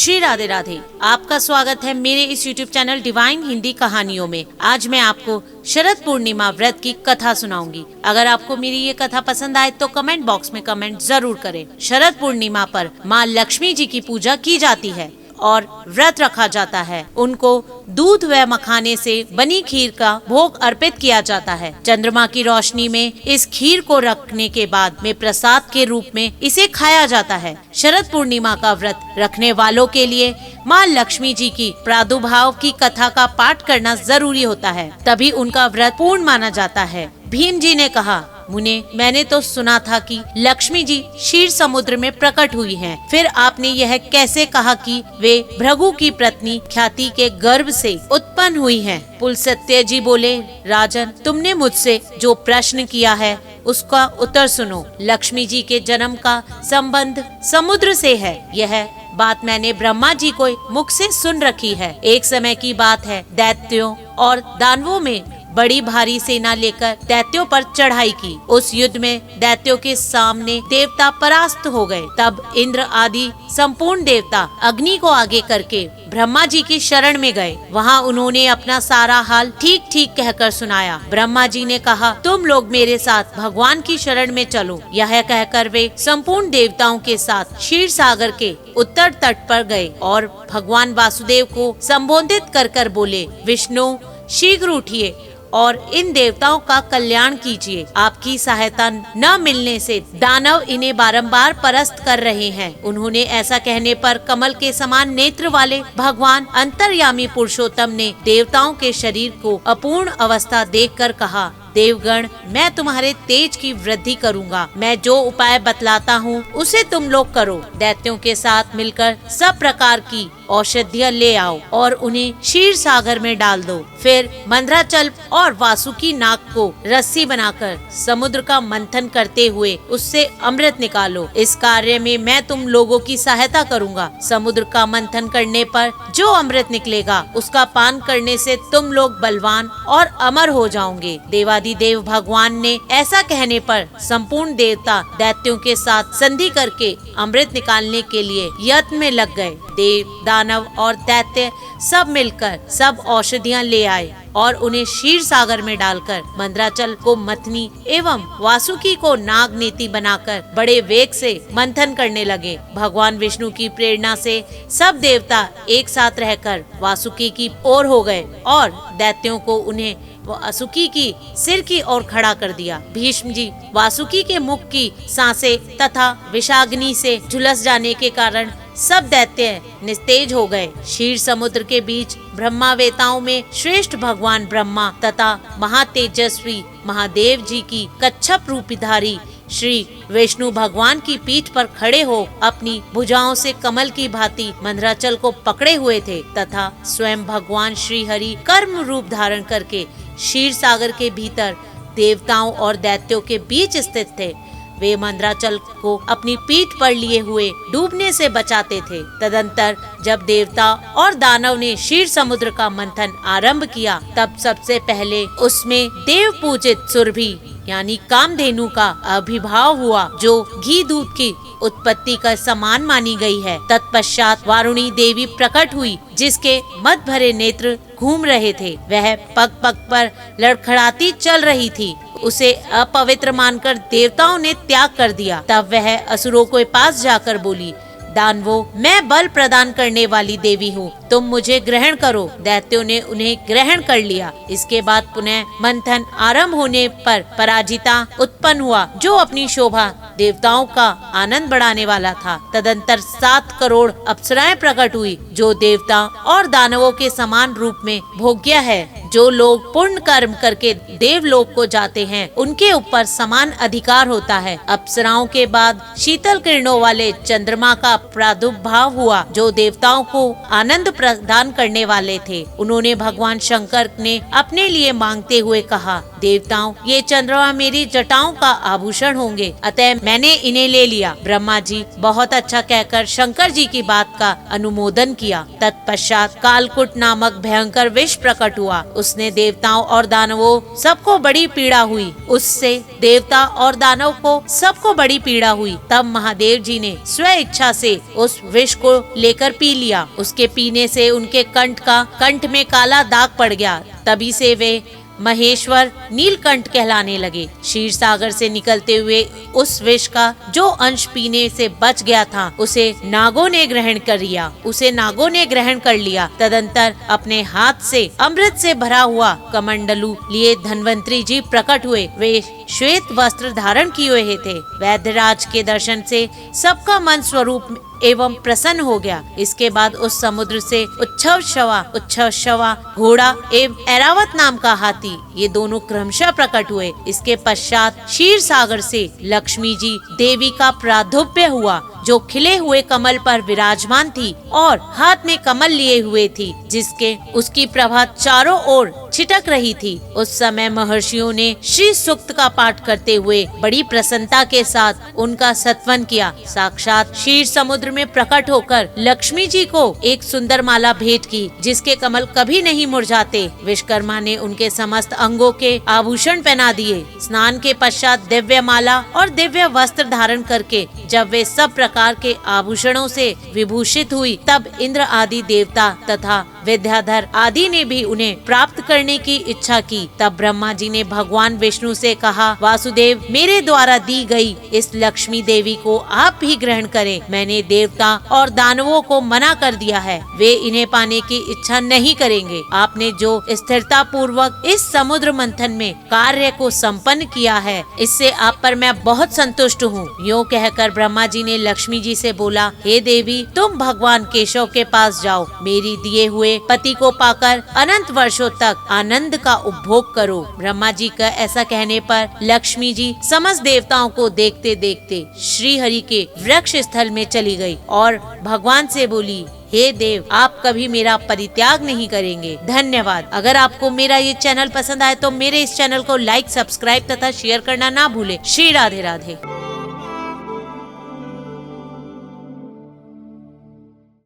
श्री राधे राधे। आपका स्वागत है मेरे इस YouTube चैनल डिवाइन हिंदी कहानियों में। आज मैं आपको शरद पूर्णिमा व्रत की कथा सुनाऊंगी। अगर आपको मेरी ये कथा पसंद आए तो कमेंट बॉक्स में कमेंट जरूर करें। शरद पूर्णिमा पर माँ लक्ष्मी जी की पूजा की जाती है और व्रत रखा जाता है। उनको दूध व मखाने से बनी खीर का भोग अर्पित किया जाता है। चंद्रमा की रोशनी में इस खीर को रखने के बाद में प्रसाद के रूप में इसे खाया जाता है। शरद पूर्णिमा का व्रत रखने वालों के लिए माँ लक्ष्मी जी की प्रादुर्भाव की कथा का पाठ करना जरूरी होता है, तभी उनका व्रत पूर्ण माना जाता है। भीम जी ने कहा, मुने, मैंने तो सुना था कि लक्ष्मी जी क्षीर समुद्र में प्रकट हुई हैं। फिर आपने यह कैसे कहा कि वे भृगु की पत्नी ख्याति के गर्भ से उत्पन्न हुई हैं? पुलस्त्य जी बोले, राजन, तुमने मुझसे जो प्रश्न किया है उसका उत्तर सुनो। लक्ष्मी जी के जन्म का संबंध समुद्र से है। यह बात मैंने ब्रह्मा जी को मुख से सुन रखी है। एक समय की बात है, दैत्यों और दानवों में बड़ी भारी सेना लेकर दैत्यों पर चढ़ाई की। उस युद्ध में दैत्यों के सामने देवता परास्त हो गए। तब इंद्र आदि संपूर्ण देवता अग्नि को आगे करके ब्रह्मा जी की शरण में गए। वहाँ उन्होंने अपना सारा हाल ठीक ठीक कहकर सुनाया। ब्रह्मा जी ने कहा, तुम लोग मेरे साथ भगवान की शरण में चलो। यह कहकर वे संपूर्ण देवताओं के साथ क्षीर सागर के उत्तर तट पर गए और भगवान वासुदेव को संबोधित कर कर बोले, विष्णु, शीघ्र उठिए और इन देवताओं का कल्याण कीजिए। आपकी सहायता न मिलने से दानव इन्हें बारंबार परास्त कर रहे हैं। उन्होंने ऐसा कहने पर कमल के समान नेत्र वाले भगवान अंतर्यामी पुरुषोत्तम ने देवताओं के शरीर को अपूर्ण अवस्था देखकर कहा, देवगण, मैं तुम्हारे तेज की वृद्धि करूंगा। मैं जो उपाय बतलाता हूँ उसे तुम लोग करो। दैत्यों के साथ मिलकर सब प्रकार की औषधियाँ ले आओ और उन्हें क्षीर सागर में डाल दो। फिर मंदराचल और वासुकी नाग को रस्सी बनाकर समुद्र का मंथन करते हुए उससे अमृत निकालो। इस कार्य में मैं तुम लोगों की सहायता करूंगा। समुद्र का मंथन करने पर जो अमृत निकलेगा उसका पान करने से तुम लोग बलवान और अमर हो जाओगे। देव भगवान ने ऐसा कहने पर संपूर्ण देवता दैत्यों के साथ संधि करके अमृत निकालने के लिए यत्न में लग गए। देव, दानव और दैत्य सब मिलकर सब औषधियाँ ले आए और उन्हें क्षीर सागर में डालकर मंदराचल को मथनी एवं वासुकी को नाग नेति बनाकर बड़े वेग से मंथन करने लगे। भगवान विष्णु की प्रेरणा से सब देवता एक साथ रहकर वासुकी की ओर हो गए और दैत्यों को उन्हें वासुकी की सिर की ओर खड़ा कर दिया। भीष्म जी वासुकी के मुख की सांसें तथा विषाग्नि से झुलस जाने के कारण सब दैत्य निस्तेज हो गए। क्षीर समुद्र के बीच ब्रह्मावेताओं में श्रेष्ठ भगवान ब्रह्मा तथा महातेजस्वी महादेव जी की कच्छप रूपधारी श्री विष्णु भगवान की पीठ पर खड़े हो अपनी भुजाओं से कमल की भांति मंदराचल को पकड़े हुए थे तथा स्वयं भगवान श्री हरि कर्म रूप धारण करके क्षीर सागर के भीतर देवताओं और दैत्यों के बीच स्थित थे। वे मंदराचल को अपनी पीठ पर लिए हुए डूबने से बचाते थे। तदंतर जब देवता और दानव ने क्षीर समुद्र का मंथन आरंभ किया, तब सबसे पहले उसमें देव पूजित सुरभि यानी कामधेनु का आविर्भाव हुआ, जो घी दूध की उत्पत्ति का समान मानी गई है। तत्पश्चात वारुणी देवी प्रकट हुई, जिसके मद भरे नेत्र घूम रहे थे। वह पग पग पर लड़खड़ाती चल रही थी। उसे अपवित्र मानकर देवताओं ने त्याग कर दिया। तब वह असुरों के पास जाकर बोली, दानवों, मैं बल प्रदान करने वाली देवी हूँ, तुम मुझे ग्रहण करो। दैत्यों ने उन्हें ग्रहण कर लिया। इसके बाद पुनः मंथन आरंभ होने पर पराजिता उत्पन्न हुआ, जो अपनी शोभा देवताओं का आनंद बढ़ाने वाला था। तदंतर 7 करोड़ अप्सराएं प्रकट हुई, जो देवता और दानवों के समान रूप में भोग्य है। जो लोग पुण्य कर्म करके देवलोक को जाते हैं, उनके ऊपर समान अधिकार होता है। अप्सराओं के बाद शीतल किरणों वाले चंद्रमा का प्रादुर्भाव हुआ, जो देवताओं को आनंद प्रदान करने वाले थे। उन्होंने भगवान शंकर ने अपने लिए मांगते हुए कहा, देवताओं, ये चंद्रमा मेरी जटाओं का आभूषण होंगे, अतः मैंने इन्हें ले लिया। ब्रह्मा जी बहुत अच्छा कहकर शंकर जी की बात का अनुमोदन किया। तत्पश्चात कालकुट नामक भयंकर विष प्रकट हुआ। उसने देवताओं और दानवों सबको बड़ी पीड़ा हुई। उससे देवता और दानव को सबको बड़ी पीड़ा हुई। तब महादेव जी ने स्व इच्छा से उस विष को लेकर पी लिया। उसके पीने से उनके कंठ में काला दाग पड़ गया। तभी से वे महेश्वर नीलकंठ कहलाने लगे। क्षीर सागर से निकलते हुए उस विष का जो अंश पीने से बच गया था उसे नागों ने ग्रहण कर लिया। तदंतर अपने हाथ से अमृत से भरा हुआ कमंडलू लिए धन्वंतरी जी प्रकट हुए। वे श्वेत वस्त्र धारण किए हुए थे। वैद्यराज के दर्शन से सबका मन स्वरूप एवं प्रसन्न हो गया। इसके बाद उस समुद्र से उच्छव शवा घोड़ा एवं ऐरावत नाम का हाथी, ये दोनों क्रमशः प्रकट हुए। इसके पश्चात क्षीर सागर से लक्ष्मी जी देवी का प्रादुर्भाव हुआ, जो खिले हुए कमल पर विराजमान थी और हाथ में कमल लिए हुए थी, जिसके उसकी प्रभा चारों ओर छिटक रही थी। उस समय महर्षियों ने श्री सूक्त का पाठ करते हुए बड़ी प्रसन्नता के साथ उनका सत्वन किया। साक्षात क्षीर समुद्र में प्रकट होकर लक्ष्मी जी को एक सुंदर माला भेंट की, जिसके कमल कभी नहीं मुरझाते। विश्वकर्मा ने उनके समस्त अंगों के आभूषण पहना दिए। स्नान के पश्चात दिव्य माला और दिव्य वस्त्र धारण करके जब वे सब प्रकार के आभूषणों से विभूषित हुई, तब इंद्र आदि देवता तथा विद्याधर आदि ने भी उन्हें प्राप्त करने की इच्छा की। तब ब्रह्मा जी ने भगवान विष्णु से कहा, वासुदेव, मेरे द्वारा दी गई इस लक्ष्मी देवी को आप ही ग्रहण करें। मैंने देवता और दानवों को मना कर दिया है, वे इन्हें पाने की इच्छा नहीं करेंगे। आपने जो स्थिरता पूर्वक इस समुद्र मंथन में कार्य को संपन्न किया है, इससे आप पर मैं बहुत संतुष्ट हूँ। यूँ कहकर ब्रह्मा जी ने लक्ष्मी जी से बोला, हे देवी, तुम भगवान केशव के पास जाओ, मेरी दिए हुए पति को पाकर अनंत वर्षों तक आनंद का उपभोग करो। ब्रह्मा जी का ऐसा कहने पर लक्ष्मी जी समस्त देवताओं को देखते देखते श्री हरि के वृक्ष स्थल में चली गई और भगवान से बोली, हे देव, आप कभी मेरा परित्याग नहीं करेंगे। धन्यवाद। अगर आपको मेरा ये चैनल पसंद आए तो मेरे इस चैनल को लाइक, सब्सक्राइब तथा शेयर करना ना भूले। श्री राधे राधे।